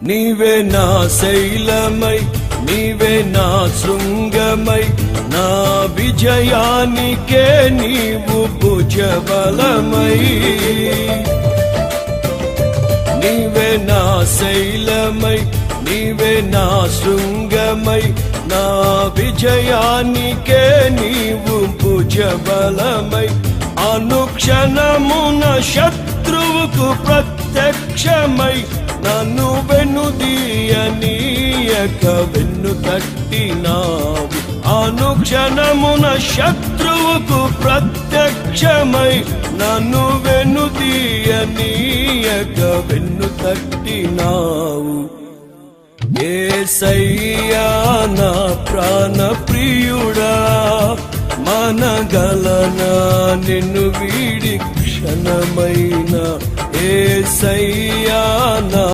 నీవే నా శైలమై, నీవే నా శృంగమై, నా విజయానికే నీవు భుజబలమై. నీవే నా శైలమై, నీవే నా శృంగమై, నా విజయానికే నీవు భుజబలమై. అనుక్షణమున శత్రువుకు ప్రత్యక్షమై, నన్ను వెనుదీయనీయక వెన్ను తట్టినావు. అనుక్షణమున శత్రువుకు ప్రత్యక్షమై, నన్ను వెనుదీయనీయక వెన్ను తట్టినావు. యేసయ్యా నా ప్రాణ ప్రియుడా, మనగలనా నిన్ను వీడి క్షణమైన. యేసయ్యా నా